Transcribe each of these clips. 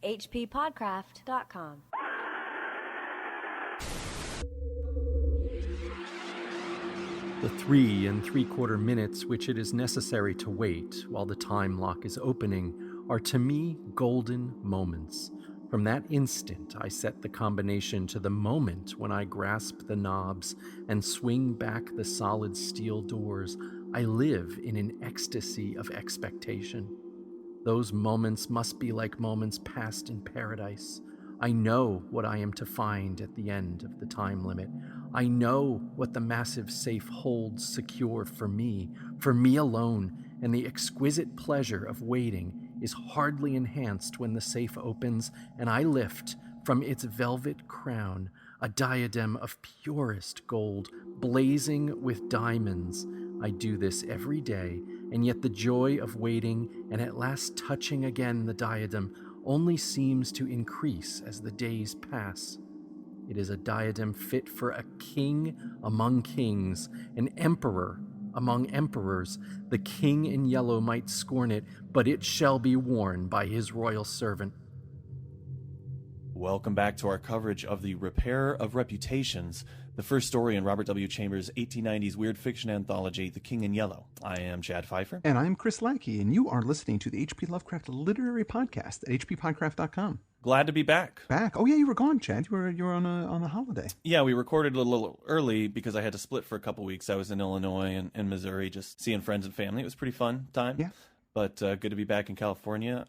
hppodcraft.com. The 3 3/4 minutes which it is necessary to wait while the time lock is opening are to me golden moments. From that instant, I set the combination to the moment when I grasp the knobs and swing back the solid steel doors. I live in an ecstasy of expectation. Those moments must be like moments passed in paradise. I know what I am to find at the end of the time limit. I know what the massive safe holds secure for me alone, and the exquisite pleasure of waiting is hardly enhanced when the safe opens and I lift from its velvet crown a diadem of purest gold, blazing with diamonds. I do this every day, and yet the joy of waiting and at last touching again the diadem only seems to increase as the days pass. It is a diadem fit for a king among kings, an emperor among emperors. The king in yellow might scorn it, but it shall be worn by his royal servant. Welcome back to our coverage of The Repairer of Reputations, the first story in Robert W. Chambers' 1890s weird fiction anthology, The King in Yellow. I am Chad Pfeiffer. And I'm Chris Lackey, and you are listening to the H.P. Lovecraft Literary Podcast at hppodcraft.com. Glad to be back. Oh yeah, you were gone, Chad. You were on a holiday. Yeah, we recorded a little early because I had to split for a couple weeks. I was in Illinois and Missouri, just seeing friends and family. It was a pretty fun time. Yeah. But good to be back in California.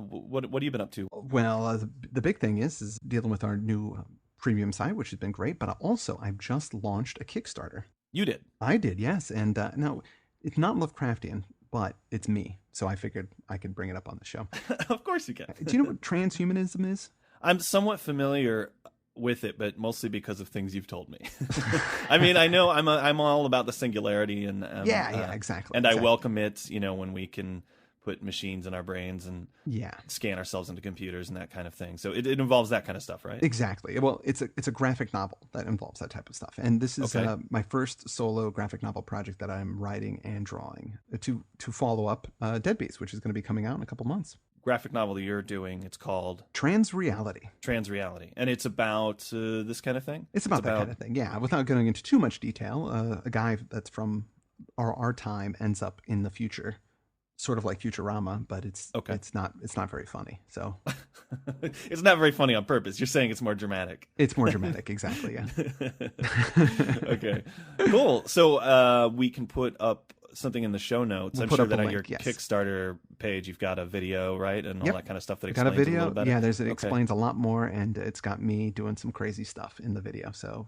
What have you been up to? Well, the big thing is dealing with our new premium site, which has been great. But I've just launched a Kickstarter. You did? I did, yes. And no, it's not Lovecraftian, but it's me. So I figured I could bring it up on the show. Of course you can. Do you know what transhumanism is? I'm somewhat familiar with it, but mostly because of things you've told me. I mean, I know I'm all about the singularity and exactly. And I welcome it, when we can put machines in our brains and yeah, scan ourselves into computers and that kind of thing. So it involves that kind of stuff, right? Exactly. Well, it's a graphic novel that involves that type of stuff. And this is my first solo graphic novel project that I'm writing and drawing to follow up Deadbeats, which is going to be coming out in a couple months. Graphic novel that you're doing, it's called Transreality. And it's about this kind of thing? It's about that kind of thing, yeah. Without going into too much detail, a guy that's from our time ends up in the future, sort of like Futurama, but it's not very funny. So it's not very funny on purpose. You're saying it's more dramatic. It's more dramatic, exactly, yeah. Okay, cool. So we can put up something in the show notes. I'm sure that on your Kickstarter page you've got a video, right, and all that kind of stuff that explains got a video. A little better. Yeah, it explains a lot more, and it's got me doing some crazy stuff in the video. So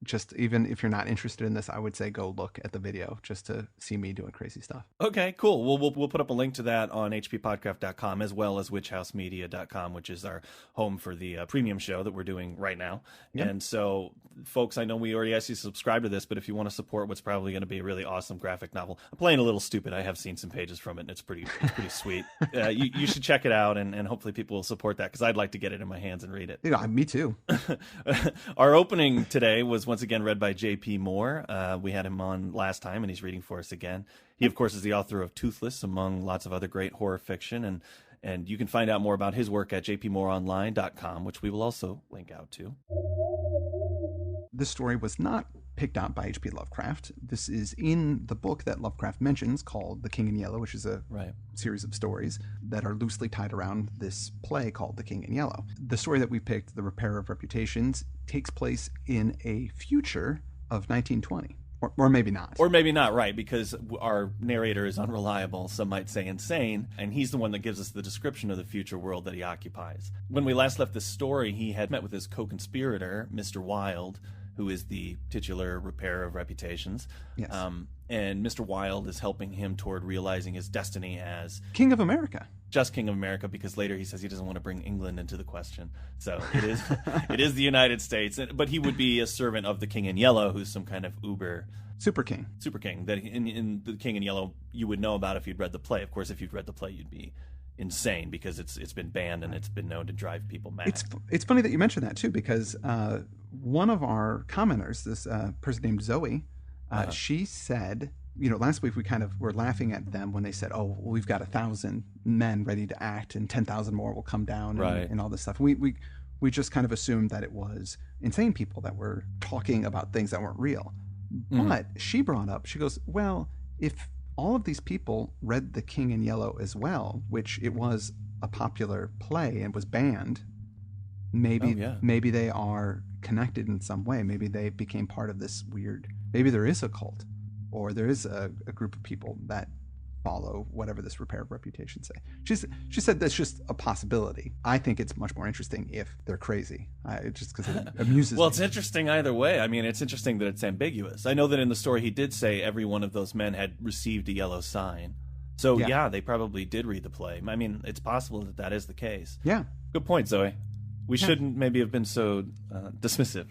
just even if you're not interested in this, I would say go look at the video just to see me doing crazy stuff. Okay, cool. Well, we'll put up a link to that on hppodcraft.com as well as witchhousemedia.com, which is our home for the premium show that we're doing right now. Yep. And so, folks, I know we already asked you to subscribe to this, but if you want to support what's probably going to be a really awesome graphic novel, I'm playing a little stupid. I have seen some pages from it, and it's pretty sweet. You should check it out, and hopefully people will support that because I'd like to get it in my hands and read it. Yeah, me too. Our opening today was once again read by J.P. Moore. We had him on last time, and he's reading for us again. He, of course, is the author of Toothless, among lots of other great horror fiction, and you can find out more about his work at jpmooreonline.com, which we will also link out to. This story was not picked out by H.P. Lovecraft. This is in the book that Lovecraft mentions called The King in Yellow, which is a series of stories that are loosely tied around this play called The King in Yellow. The story that we picked, The Repairer of Reputations, takes place in a future of 1920. Or maybe not. Or maybe not, right, because our narrator is unreliable, some might say insane, and he's the one that gives us the description of the future world that he occupies. When we last left this story, he had met with his co-conspirator, Mr. Wilde, who is the titular repairer of reputations. Yes. And Mr. Wilde is helping him toward realizing his destiny as King of America. Just King of America, because later he says he doesn't want to bring England into the question. So it is the United States, but he would be a servant of the King in Yellow, who's some kind of uber Super King that in the King in Yellow you would know about if you'd read the play. Of course, if you'd read the play, you'd be insane because it's been banned and it's been known to drive people mad. It's funny that you mentioned that too, because one of our commenters, this person named Zoe, she said last week we kind of were laughing at them when they said, oh, well, we've got 1,000 men ready to act and 10,000 more will come down and all this stuff. We just kind of assumed that it was insane people that were talking about things that weren't real. But she brought up, she goes, well, if all of these people read The King in Yellow as well, which it was a popular play and was banned, maybe they are connected in some way. Maybe they became part of this weird, maybe there is a cult, or there is a group of people that follow whatever this repair of reputation say. She said that's just a possibility. I think it's much more interesting if they're crazy, just because it amuses well, me. It's interesting either way. I mean, it's interesting that it's ambiguous. I know that in the story he did say every one of those men had received a yellow sign. So, yeah, they probably did read the play. I mean, it's possible that that is the case. Yeah. Good point, Zoe. We shouldn't maybe have been so dismissive.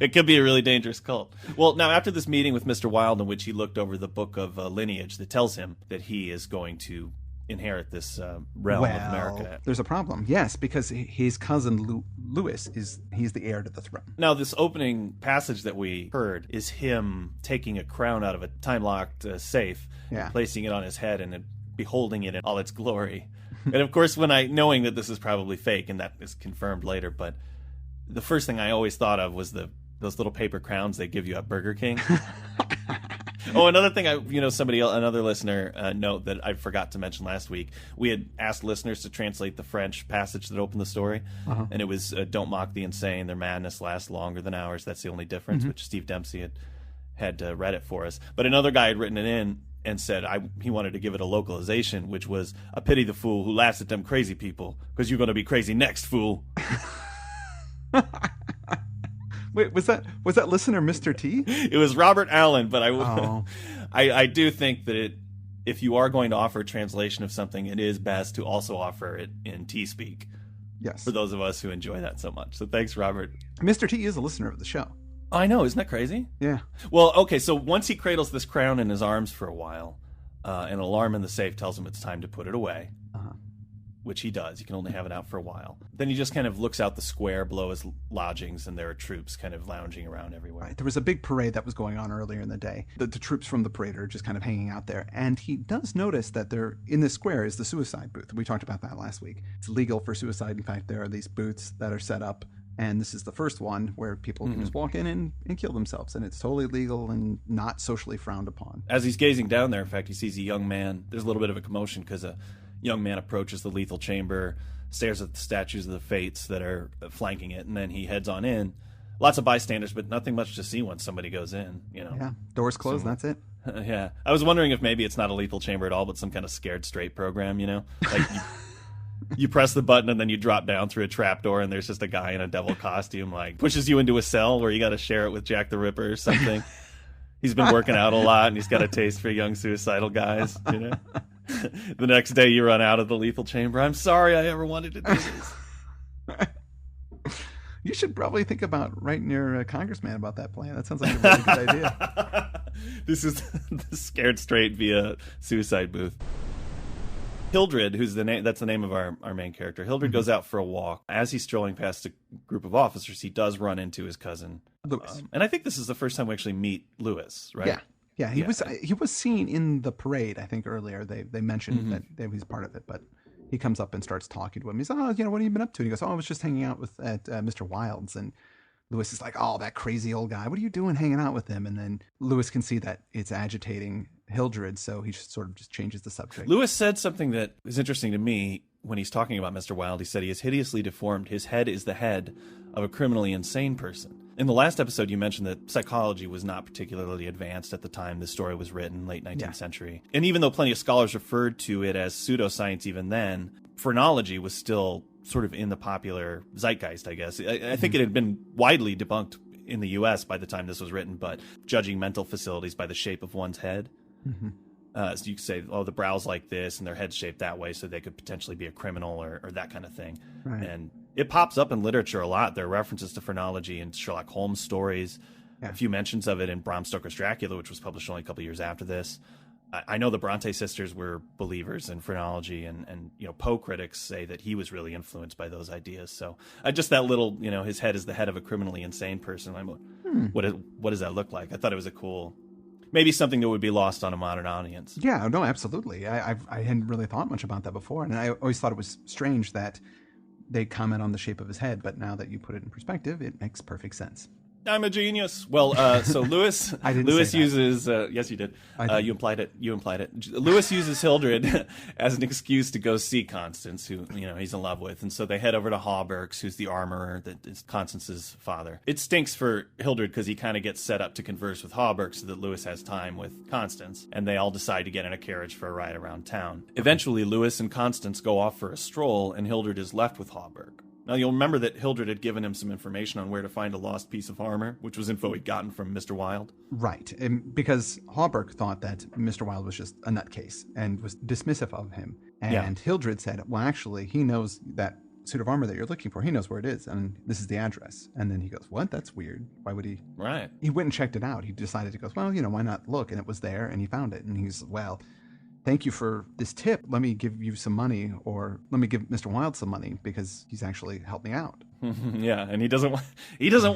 It could be a really dangerous cult. Well, now after this meeting with Mr. Wilde, in which he looked over the book of lineage that tells him that he is going to inherit this realm of America. There's a problem, yes, because his cousin Louis he's the heir to the throne. Now, this opening passage that we heard is him taking a crown out of a time-locked safe, and placing it on his head and beholding it in all its glory. And of course, knowing that this is probably fake, and that is confirmed later, but the first thing I always thought of was those little paper crowns they give you at Burger King. Oh, another thing, another listener note that I forgot to mention last week. We had asked listeners to translate the French passage that opened the story, and it was "Don't mock the insane; their madness lasts longer than ours." That's the only difference. Which Steve Dempsey had read it for us, but another guy had written it in and said he wanted to give it a localization, which was "A pity the fool who laughs at them crazy people, because you're going to be crazy next, fool." Wait, was that listener Mr. T? It was Robert Allen, but I do think that if you are going to offer a translation of something, it is best to also offer it in T-speak. Yes. For those of us who enjoy that so much. So thanks, Robert. Mr. T is a listener of the show. I know, isn't that crazy? Yeah. Well, okay, so once he cradles this crown in his arms for a while, an alarm in the safe tells him it's time to put it away, which he does. He can only have it out for a while. Then he just kind of looks out the square below his lodgings, and there are troops kind of lounging around everywhere. Right. There was a big parade that was going on earlier in the day. The troops from the parade are just kind of hanging out there, and he does notice that there in this square is the suicide booth. We talked about that last week. It's legal for suicide. In fact, there are these booths that are set up, and this is the first one where people can just walk in and kill themselves, and it's totally legal and not socially frowned upon. As he's gazing down there, in fact, he sees a young man. There's a little bit of a commotion because a young man approaches the lethal chamber, stares at the statues of the Fates that are flanking it, and then he heads on in. Lots of bystanders, but nothing much to see once somebody goes in. Yeah, doors closed, that's it. Yeah, I was wondering if maybe it's not a lethal chamber at all, but some kind of scared straight program. Like you press the button and then you drop down through a trapdoor, and there's just a guy in a devil costume, like pushes you into a cell where you got to share it with Jack the Ripper or something. He's been working out a lot, and he's got a taste for young suicidal guys. The next day you run out of the lethal chamber. I'm sorry I ever wanted to do this. You should probably think about writing your congressman about that plan. That sounds like a really good idea. This is the scared straight via suicide booth. Hildred, that's the name of our main character. Hildred goes out for a walk. As he's strolling past a group of officers, he does run into his cousin Louis. And I think this is the first time we actually meet Louis, right? Yeah, he was seen in the parade, I think, earlier. They mentioned that he was part of it, but he comes up and starts talking to him. He's, what have you been up to? And he goes, I was just hanging out at Mr. Wilde's. And Louis is like, oh, that crazy old guy. What are you doing hanging out with him? And then Louis can see that it's agitating Hildred, so he just sort of changes the subject. Louis said something that is interesting to me when he's talking about Mr. Wilde. He said he is hideously deformed. His head is the head of a criminally insane person. In the last episode, you mentioned that psychology was not particularly advanced at the time this story was written, late 19th century. And even though plenty of scholars referred to it as pseudoscience even then, phrenology was still sort of in the popular zeitgeist, I guess. I think it had been widely debunked in the U.S. by the time this was written, but judging mental facilities by the shape of one's head. So you could say, oh, the brow's like this and their head's shaped that way, so they could potentially be a criminal or that kind of thing. Right. And it pops up in literature a lot. There are references to phrenology in Sherlock Holmes stories. A few mentions of it in Bram Stoker's Dracula, which was published only a couple years after this. I know the Bronte sisters were believers in phrenology, and Poe critics say that he was really influenced by those ideas. So just that little, his head is the head of a criminally insane person. I'm what does that look like? I thought it was a cool maybe something that would be lost on a modern audience. Yeah, no, absolutely. I hadn't really thought much about that before, and I always thought it was strange that they comment on the shape of his head, but now that you put it in perspective, it makes perfect sense. I'm a genius. Well, so Lewis, Lewis uses. Yes, you did. You implied it. Lewis uses Hildred as an excuse to go see Constance, who he's in love with, and so they head over to Hawberk's, who's the armorer that is Constance's father. It stinks for Hildred because he kind of gets set up to converse with Hawberk so that Lewis has time with Constance, and they all decide to get in a carriage for a ride around town. Eventually, Lewis and Constance go off for a stroll, and Hildred is left with Hawberk. Now, you'll remember that Hildred had given him some information on where to find a lost piece of armor, which was info he'd gotten from Mr. Wilde. Right, because Hawberk thought that Mr. Wilde was just a nutcase and was dismissive of him. And Hildred said, well, actually, he knows that suit of armor that you're looking for. He knows where it is, and this is the address. And then he goes, what? That's weird. Why would he? Right. He went and checked it out. He decided to go, well, why not look? And it was there, and he found it. And he's, well, thank you for this tip. Let me give you some money, or let me give Mr. Wilde some money because he's actually helped me out. Yeah, and he doesn't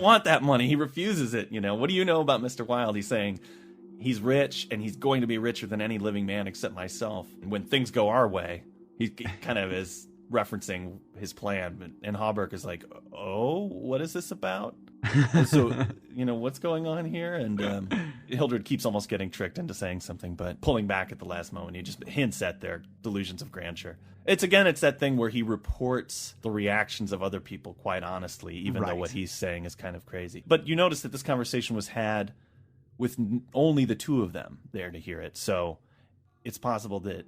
want that money. He refuses it. What do you know about Mr. Wilde? He's saying he's rich and he's going to be richer than any living man except myself. And when things go our way, he kind of is referencing his plan. And Hawberk is like, oh, what is this about? So, what's going on here? And Hildred keeps almost getting tricked into saying something, but pulling back at the last moment. He just hints at their delusions of grandeur. It's that thing where he reports the reactions of other people quite honestly, even though what he's saying is kind of crazy. But you notice that this conversation was had with only the two of them there to hear it. So it's possible that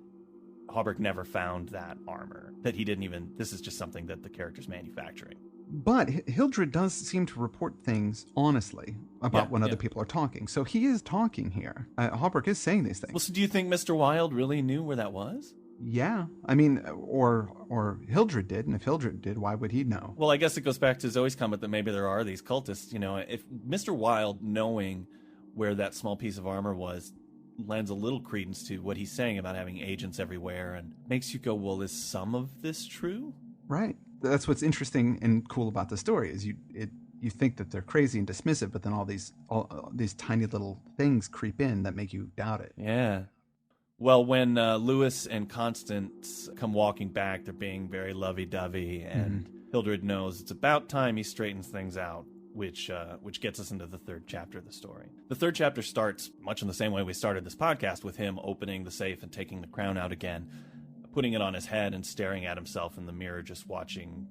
Hawberk never found that armor, that he didn't even, this is just something that the character's manufacturing. But Hildred does seem to report things honestly about when other people are talking. So he is talking here. Hawberk is saying these things. Well, so do you think Mr. Wilde really knew where that was? Yeah. I mean, or Hildred did. And if Hildred did, why would he know? Well, I guess it goes back to Zoe's comment that maybe there are these cultists. If Mr. Wilde knowing where that small piece of armor was lends a little credence to what he's saying about having agents everywhere and makes you go, well, is some of this true? Right. That's what's interesting and cool about the story is you think that they're crazy and dismissive, but then all these tiny little things creep in that make you doubt it. Yeah. Well, when Lewis and Constance come walking back, they're being very lovey-dovey, and Hildred knows it's about time he straightens things out, which gets us into the third chapter of the story. The third chapter starts much in the same way we started this podcast, with him opening the safe and taking the crown out again, putting it on his head and staring at himself in the mirror, just watching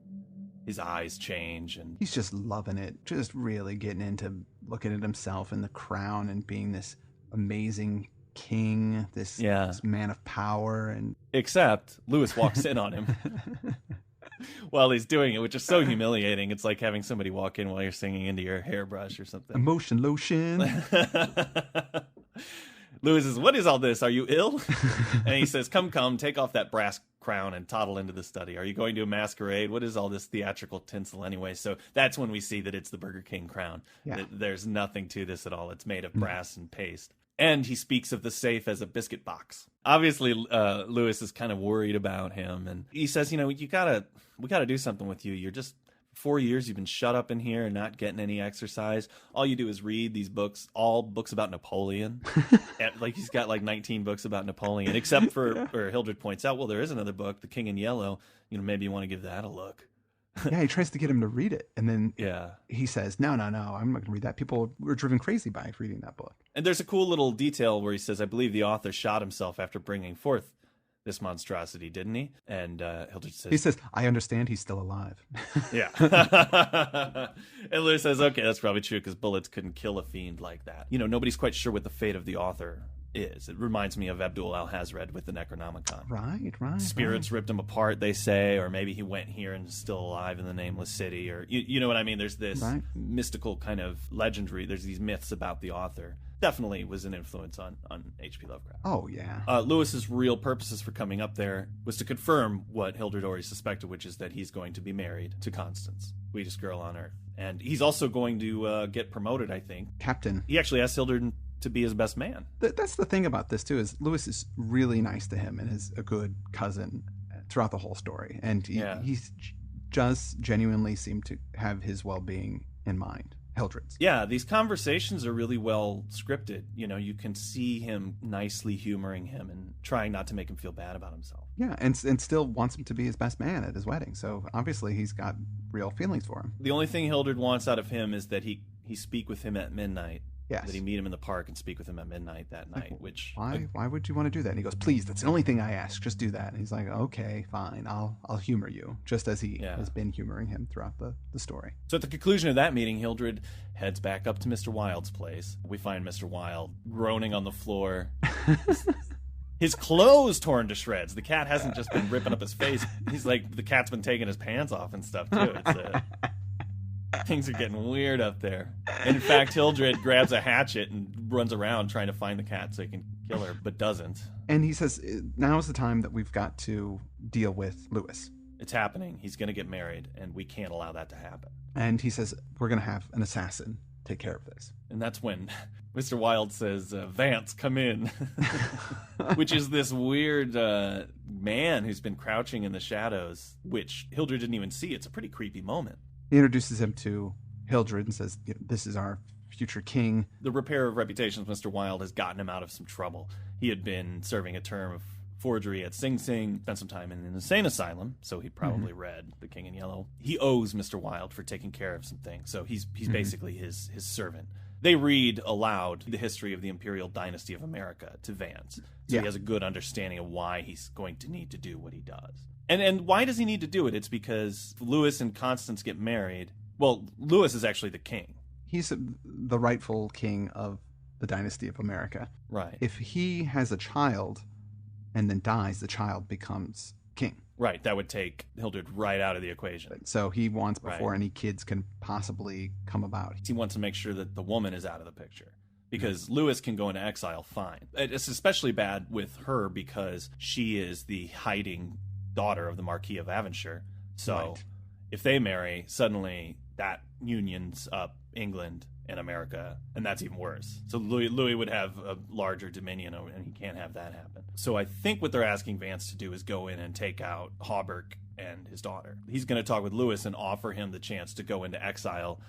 his eyes change. And he's just loving it, just really getting into looking at himself in the crown and being this amazing king, this man of power. And except Lewis walks in on him while he's doing it, which is so humiliating. It's like having somebody walk in while you're singing into your hairbrush or something. Emotion lotion. Lewis says, what is all this? Are you ill? And he says, come, take off that brass crown and toddle into the study. Are you going to a masquerade? What is all this theatrical tinsel anyway? So that's when we see that it's the Burger King crown. Yeah. There's nothing to this at all. It's made of brass and paste. And he speaks of the safe as a biscuit box. Obviously, Lewis is kind of worried about him. And he says, we gotta do something with you. You're just 4 years you've been shut up in here and not getting any exercise. All you do is read these books, all books about Napoleon. Like he's got like 19 books about Napoleon, except for, or Hildred points out, well, there is another book, The King in Yellow. Maybe you want to give that a look. Yeah, he tries to get him to read it. And then he says, no, I'm not going to read that. People were driven crazy by reading that book. And there's a cool little detail where he says, I believe the author shot himself after bringing forth this monstrosity, didn't he? And Hildred says... He says, I understand he's still alive. Yeah. And Lewis says, okay, that's probably true, because bullets couldn't kill a fiend like that. Nobody's quite sure what the fate of the author is. It reminds me of Abdul al-Hazred with the Necronomicon. Right. Spirits ripped him apart, they say, or maybe he went here and is still alive in the Nameless City, or you know what I mean? There's this mystical kind of legendary, there's these myths about the author. Definitely was an influence on H.P. Lovecraft. Oh, yeah. Lewis's real purposes for coming up there was to confirm what Hildred already suspected, which is that he's going to be married to Constance, sweetest girl on earth. And he's also going to get promoted, I think. Captain. He actually asked Hildred to be his best man. That's the thing about this, too, is Lewis is really nice to him and is a good cousin throughout the whole story. And he just genuinely seemed to have his well-being in mind. Hildred's. Yeah, these conversations are really well scripted. You know, you can see him nicely humoring him and trying not to make him feel bad about himself. Yeah, and still wants him to be his best man at his wedding. So obviously he's got real feelings for him. The only thing Hildred wants out of him is that he speak with him at midnight. Yes. That he meet him in the park and speak with him at midnight that night, which... Why would you want to do that? And he goes, please, that's the only thing I ask. Just do that. And he's like, okay, fine. I'll humor you, just as he has been humoring him throughout the story. So at the conclusion of that meeting, Hildred heads back up to Mr. Wilde's place. We find Mr. Wilde groaning on the floor. His clothes torn to shreds. The cat hasn't just been ripping up his face. He's like, the cat's been taking his pants off and stuff, too. Things are getting weird up there. In fact, Hildred grabs a hatchet and runs around trying to find the cat so he can kill her, but doesn't. And he says, now is the time that we've got to deal with Lewis. It's happening. He's going to get married, and we can't allow that to happen. And he says, we're going to have an assassin take care of this. And that's when Mr. Wilde says, Vance, come in. Which is this weird man who's been crouching in the shadows, which Hildred didn't even see. It's a pretty creepy moment. He introduces him to Hildred and says, this is our future king. The repair of reputations, Mr. Wilde, has gotten him out of some trouble. He had been serving a term of forgery at Sing Sing, spent some time in an insane asylum, so he probably read The King in Yellow. He owes Mr. Wilde for taking care of some things, so he's basically his servant. They read aloud the history of the Imperial Dynasty of America to Vance, so he has a good understanding of why he's going to need to do what he does. And why does he need to do it? It's because Lewis and Constance get married. Well, Lewis is actually the king. He's the rightful king of the Dynasty of America. Right. If he has a child and then dies, the child becomes king. Right. That would take Hildred right out of the equation. So he wants, before any kids can possibly come about, he wants to make sure that the woman is out of the picture. Because Lewis can go into exile fine. It's especially bad with her because she is the hiding daughter of the Marquis of Avonshire. So if they marry, suddenly that unions up England and America, and that's even worse. So Louis would have a larger dominion, and he can't have that happen. So I think what they're asking Vance to do is go in and take out Hawberk and his daughter. He's going to talk with Lewis and offer him the chance to go into exile,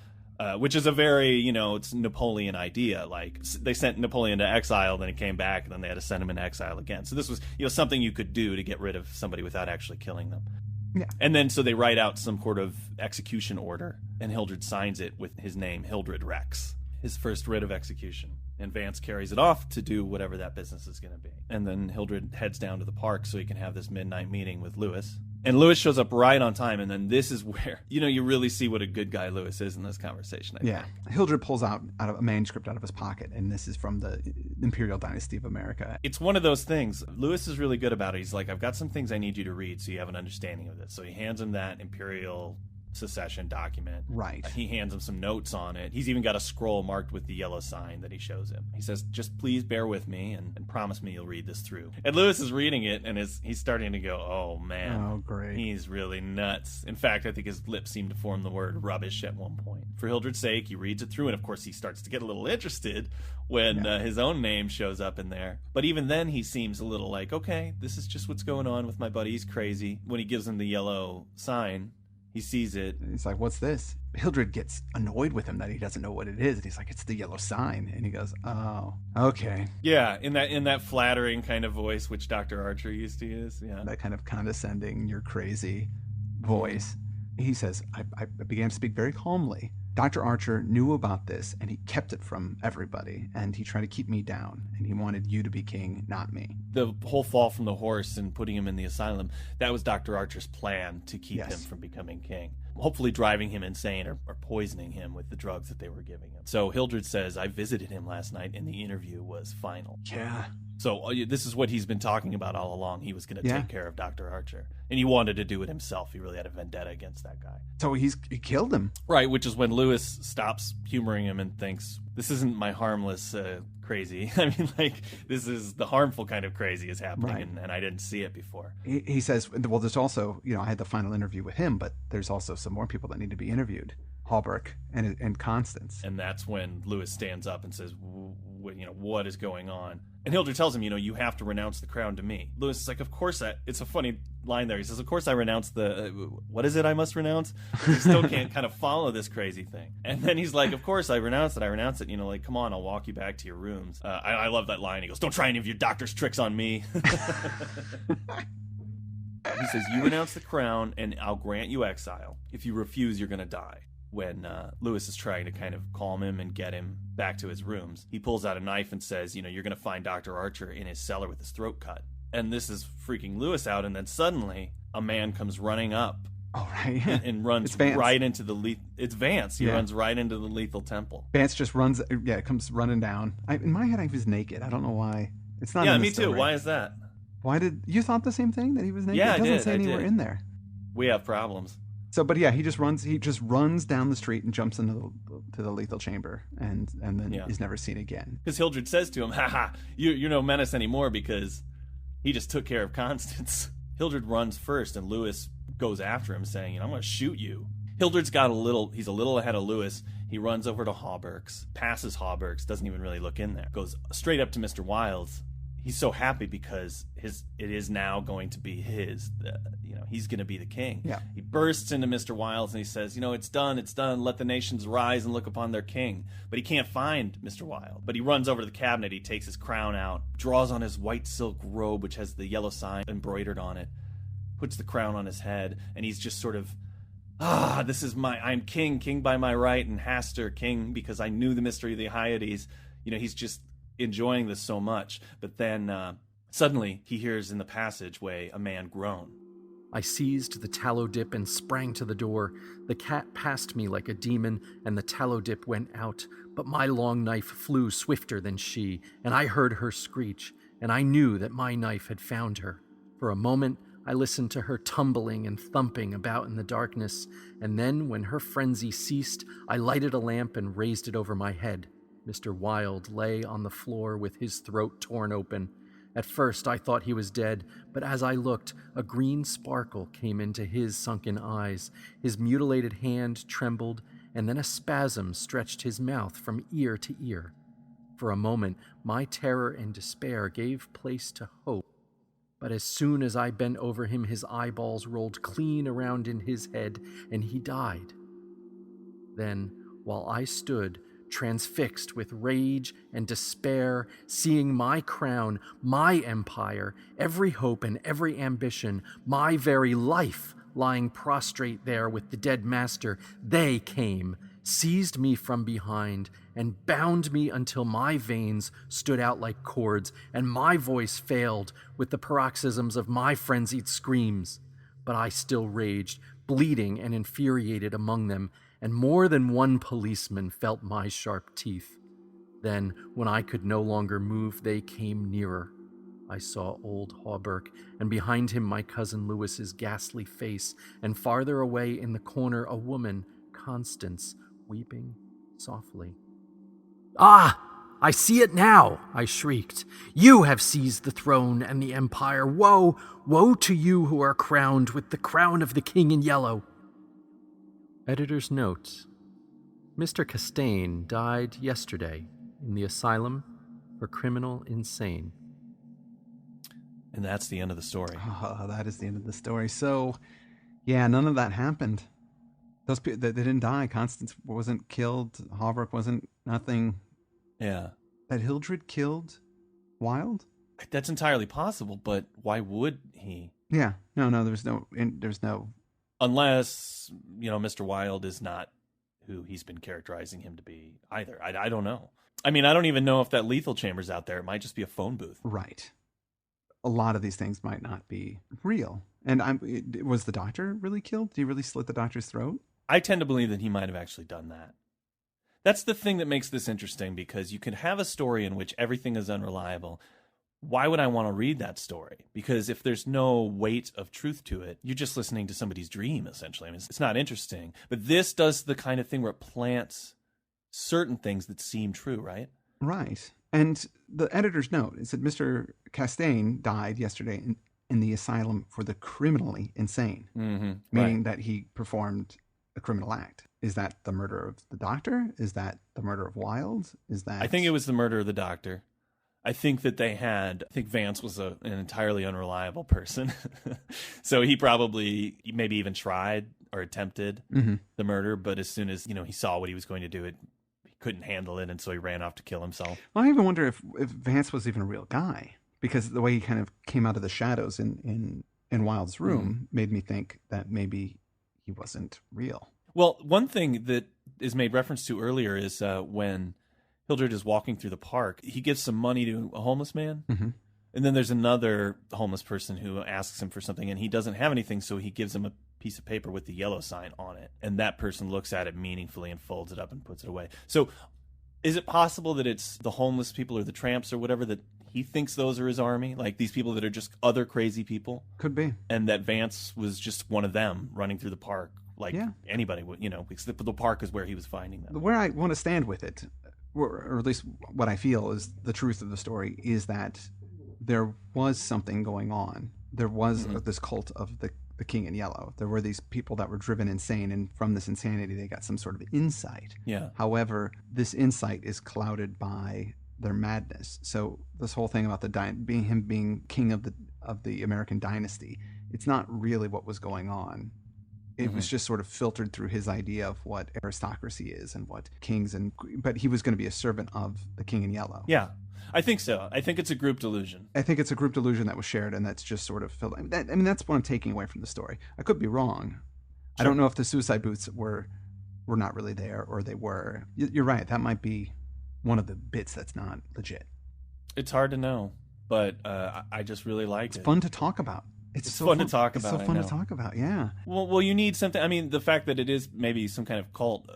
which is a very, it's Napoleon idea. Like, they sent Napoleon to exile, then he came back, and then they had to send him into exile again. So this was, something you could do to get rid of somebody without actually killing them. Yeah. And then so they write out some sort of execution order, and Hildred signs it with his name, Hildred Rex, his first writ of execution. And Vance carries it off to do whatever that business is going to be. And then Hildred heads down to the park so he can have this midnight meeting with Lewis. And Lewis shows up right on time, and then this is where, you really see what a good guy Lewis is in this conversation, I think. Hildred pulls out of a manuscript out of his pocket, and this is from the Imperial Dynasty of America. It's one of those things. Lewis is really good about it. He's like, I've got some things I need you to read so you have an understanding of this. So he hands him that Imperial secession document. Right. He hands him some notes on it. He's even got a scroll marked with the yellow sign that he shows him. He says, just please bear with me and promise me you'll read this through. And Lewis is reading it, and he's starting to go, oh, man. Oh, great. He's really nuts. In fact, I think his lips seem to form the word rubbish at one point. For Hildred's sake, he reads it through, and of course he starts to get a little interested when his own name shows up in there. But even then, he seems a little like, okay, this is just what's going on with my buddy. He's crazy. When he gives him the yellow sign, he sees it. He's like, what's this? Hildred gets annoyed with him that he doesn't know what it is. And he's like, it's the yellow sign. And he goes, oh, okay. Yeah, in that flattering kind of voice, which Dr. Archer used to use. Yeah, that kind of condescending, you're crazy voice. He says, I began to speak very calmly. Dr. Archer knew about this, and he kept it from everybody, and he tried to keep me down, and he wanted you to be king, not me. The whole fall from the horse and putting him in the asylum, that was Dr. Archer's plan to keep him from becoming king. Hopefully driving him insane or poisoning him with the drugs that they were giving him. So Hildred says, I visited him last night, and the interview was final. Yeah. So this is what he's been talking about all along. He was going to take care of Dr. Archer. And he wanted to do it himself. He really had a vendetta against that guy. So he killed him. Right, which is when Lewis stops humoring him and thinks, this isn't my harmless crazy. I mean, like, this is the harmful kind of crazy is happening, and I didn't see it before. He says, well, there's also, I had the final interview with him, but there's also some more people that need to be interviewed. Hawberk and Constance. And that's when Lewis stands up and says, what is going on? And Hildred tells him, you have to renounce the crown to me. Lewis is like, of course it's a funny line there. He says, of course I renounce what is it I must renounce? He still can't kind of follow this crazy thing. And then he's like, of course I renounce it. Like, come on, I'll walk you back to your rooms. I love that line. He goes, don't try any of your doctor's tricks on me. He says, you renounce the crown and I'll grant you exile. If you refuse, you're going to die. When Lewis is trying to kind of calm him and get him back to his rooms, he pulls out a knife and says, you're going to find Dr. Archer in his cellar with his throat cut. And this is freaking Lewis out. And then suddenly a man comes running up. Oh, right. and runs right into the it's Vance. He runs right into the lethal temple. Vance just runs, comes running down. In my head, he was naked. I don't know why. It's not. Yeah, in the me story. too. Why is that? Why did you thought the same thing, that he was naked? Yeah, it doesn't I did. say anywhere in there. We have problems. So, but yeah, he just runs down the street and jumps into the lethal chamber, and then is never seen again. Because Hildred says to him, "Ha, you're no menace anymore because he just took care of Constance." Hildred runs first, and Lewis goes after him, saying, "I'm going to shoot you." Hildred's he's a little ahead of Lewis. He runs over to Hawberk's, passes Hawberk's, doesn't even really look in there, goes straight up to Mr. Wilde's. He's so happy because it is now going to be his. He's going to be the king. Yeah. He bursts into Mr. Wilde's and he says, it's done. Let the nations rise and look upon their king. But he can't find Mr. Wilde. But he runs over to the cabinet. He takes his crown out, draws on his white silk robe, which has the yellow sign embroidered on it, puts the crown on his head, and he's just sort of, this is I'm king by my right, and Hastur king because I knew the mystery of the Hyades. He's just enjoying this so much. But then suddenly he hears in the passageway a man groan. I seized the tallow dip and sprang to the door. The cat passed me like a demon, and the tallow dip went out. But my long knife flew swifter than she, and I heard her screech, and I knew that my knife had found her. For a moment, I listened to her tumbling and thumping about in the darkness, and then, when her frenzy ceased, I lighted a lamp and raised it over my head. Mr. Wilde lay on the floor with his throat torn open. At first I thought he was dead, but as I looked, a green sparkle came into his sunken eyes. His mutilated hand trembled, and then a spasm stretched his mouth from ear to ear. For a moment, my terror and despair gave place to hope. But as soon as I bent over him, his eyeballs rolled clean around in his head, and he died. Then, while I stood, transfixed with rage and despair, seeing my crown, my empire, every hope and every ambition, my very life lying prostrate there with the dead master, they came, seized me from behind, and bound me until my veins stood out like cords, and my voice failed with the paroxysms of my frenzied screams. But I still raged, bleeding and infuriated among them, and more than one policeman felt my sharp teeth. Then, when I could no longer move, they came nearer. I saw old Hawberk, and behind him my cousin Lewis's ghastly face, and farther away in the corner a woman, Constance, weeping softly. "Ah! I see it now!" I shrieked. "You have seized the throne and the empire. Woe! Woe to you who are crowned with the crown of the King in Yellow!" Editor's note: Mr. Castaigne died yesterday in the asylum for criminal insane. And that's the end of the story. Oh, that is the end of the story. So, yeah, none of that happened. Those people, they didn't die. Constance wasn't killed. Hawberk wasn't nothing. Yeah. That Hildred killed Wilde? That's entirely possible, but why would he? Yeah. No, there's no. Unless, Mr. Wilde is not who he's been characterizing him to be either. I don't know. I mean, I don't even know if that lethal chamber's out there. It might just be a phone booth. Right. A lot of these things might not be real. And was the doctor really killed? Did he really slit the doctor's throat? I tend to believe that he might have actually done that. That's the thing that makes this interesting, because you can have a story in which everything is unreliable. Why would I want to read that story? Because if there's no weight of truth to it, you're just listening to somebody's dream, essentially. I mean, it's not interesting. But this does the kind of thing where it plants certain things that seem true, right? Right. And the editor's note is that Mr. Castaigne died yesterday in the asylum for the criminally insane, meaning that he performed a criminal act. Is that the murder of the doctor? Is that the murder of Wilde? Is that... I think it was the murder of the doctor. I think that I think Vance was an entirely unreliable person. So he probably maybe even tried or attempted the murder, but as soon as, he saw what he was going to do, he couldn't handle it, and so he ran off to kill himself. Well, I even wonder if Vance was even a real guy, because the way he kind of came out of the shadows in Wilde's room made me think that maybe he wasn't real. Well, one thing that is made reference to earlier is when Hildred is walking through the park, he gives some money to a homeless man. And then there's another homeless person who asks him for something, and he doesn't have anything, so he gives him a piece of paper with the yellow sign on it. And that person looks at it meaningfully and folds it up and puts it away. So is it possible that it's the homeless people or the tramps or whatever that he thinks those are his army? Like these people that are just other crazy people? Could be. And that Vance was just one of them running through the park like anybody would, because the park is where he was finding them. Where I want to stand with it, or at least what I feel is the truth of the story, is that there was something going on. There was this cult of the King in Yellow. There were these people that were driven insane, and from this insanity they got some sort of insight. Yeah. However, this insight is clouded by their madness. So this whole thing about being king of the American Dynasty, it's not really what was going on. It was just sort of filtered through his idea of what aristocracy is and what kings, but he was going to be a servant of the King in Yellow. Yeah, I think so. I think it's a group delusion. I think it's a group delusion that was shared, and that's just sort of filled. That's what I'm taking away from the story. I could be wrong. Sure. I don't know if the suicide booths were not really there, or they were. You're right. That might be one of the bits that's not legit. It's hard to know, but I just really like it. It's fun to talk about. It's so fun to talk about. It's so fun to talk about, yeah. Well, you need something. I mean, the fact that it is maybe some kind of cult,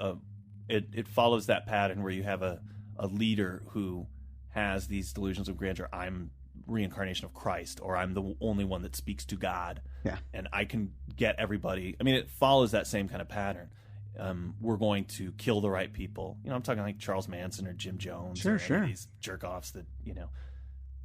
it follows that pattern where you have a leader who has these delusions of grandeur. I'm reincarnation of Christ, or I'm the only one that speaks to God. Yeah. And I can get everybody. I mean, it follows that same kind of pattern. We're going to kill the right people. I'm talking like Charles Manson or Jim Jones. Sure. These jerk-offs that,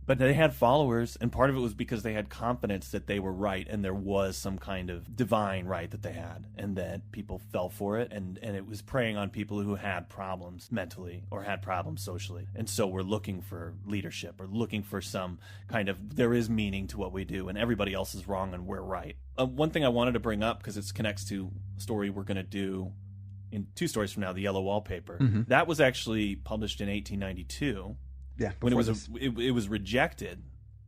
But they had followers, and part of it was because they had confidence that they were right, and there was some kind of divine right that they had, and that people fell for it, and it was preying on people who had problems mentally or had problems socially. And so we're looking for leadership, or looking for some kind of, there is meaning to what we do, and everybody else is wrong and we're right. One thing I wanted to bring up, because it connects to a story we're going to do in 2 stories from now, The Yellow Wallpaper. That was actually published in 1892. Yeah, when it was rejected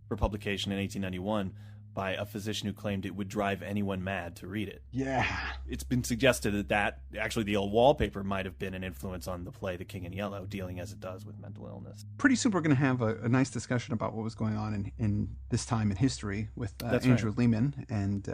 for publication in 1891 by a physician who claimed it would drive anyone mad to read it. Yeah. It's been suggested that actually the Yellow Wallpaper might have been an influence on the play The King in Yellow, dealing as it does with mental illness. Pretty soon we're going to have a nice discussion about what was going on in this time in history with Andrew Lehman, and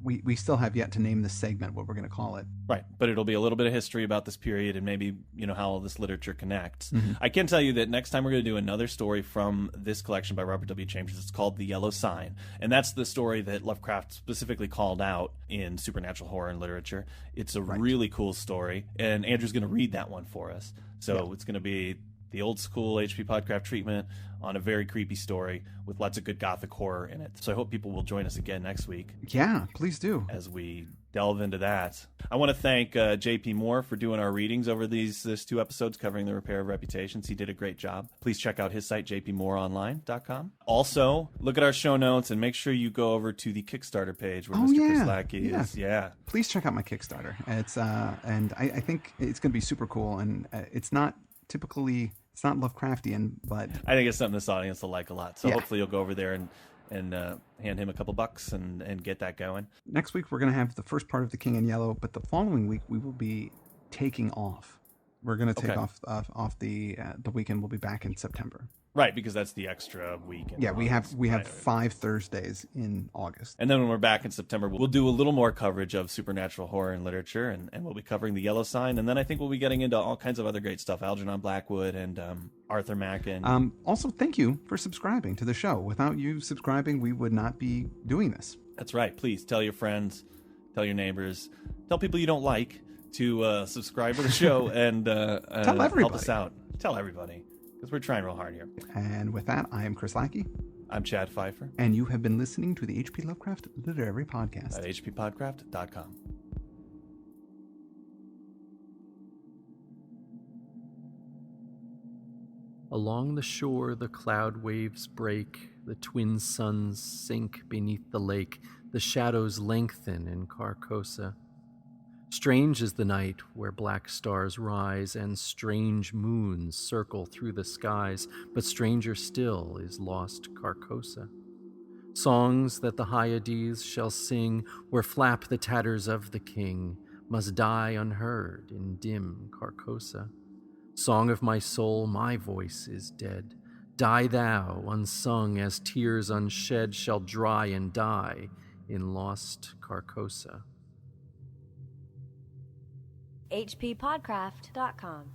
we still have yet to name this segment what we're going to call it. Right, but it'll be a little bit of history about this period, and maybe how all this literature connects. I can tell you that next time we're going to do another story from this collection by Robert W. Chambers. It's called The Yellow Sign, and that's the story that Lovecraft specifically called out in supernatural horror and literature. It's a really cool story, and Andrew's going to read that one for us. So it's going to be the old school H.P. Podcraft treatment on a very creepy story with lots of good gothic horror in it. So I hope people will join us again next week. Yeah, please do. As we delve into that. I want to thank J.P. Moore for doing our readings over these 2 episodes covering the repair of reputations. He did a great job. Please check out his site, jpmooreonline.com. Also, look at our show notes and make sure you go over to the Kickstarter page where Mr. Chris Lackey is. Yeah. Please check out my Kickstarter. It's and I think it's going to be super cool, and it's not Lovecraftian, but I think it's something this audience will like a lot. So hopefully you'll go over there and hand him a couple bucks and get that going. Next week we're going to have the first part of The King in Yellow, but the following week we will be taking off. We're going to take off the weekend. We'll be back in September. Right, because that's the extra week. Yeah, we have 5 Thursdays in August. And then when we're back in September, we'll do a little more coverage of supernatural horror and literature, and we'll be covering The Yellow Sign, and then I think we'll be getting into all kinds of other great stuff, Algernon Blackwood and Arthur Macken. Also, thank you for subscribing to the show. Without you subscribing, we would not be doing this. That's right. Please tell your friends, tell your neighbors, tell people you don't like to subscribe to the show and tell everybody. Help us out. Tell everybody. Because we're trying real hard here. And with that, I am Chris Lackey. I'm Chad Pfeiffer. And you have been listening to the H.P. Lovecraft Literary Podcast. At hppodcraft.com. Along the shore the cloud waves break, the twin suns sink beneath the lake, the shadows lengthen in Carcosa. Strange is the night where black stars rise and strange moons circle through the skies, but stranger still is lost Carcosa. Songs that the Hyades shall sing, where flap the tatters of the king, must die unheard in dim Carcosa. Song of my soul, my voice is dead. Die thou, unsung, as tears unshed shall dry and die in lost Carcosa. hppodcraft.com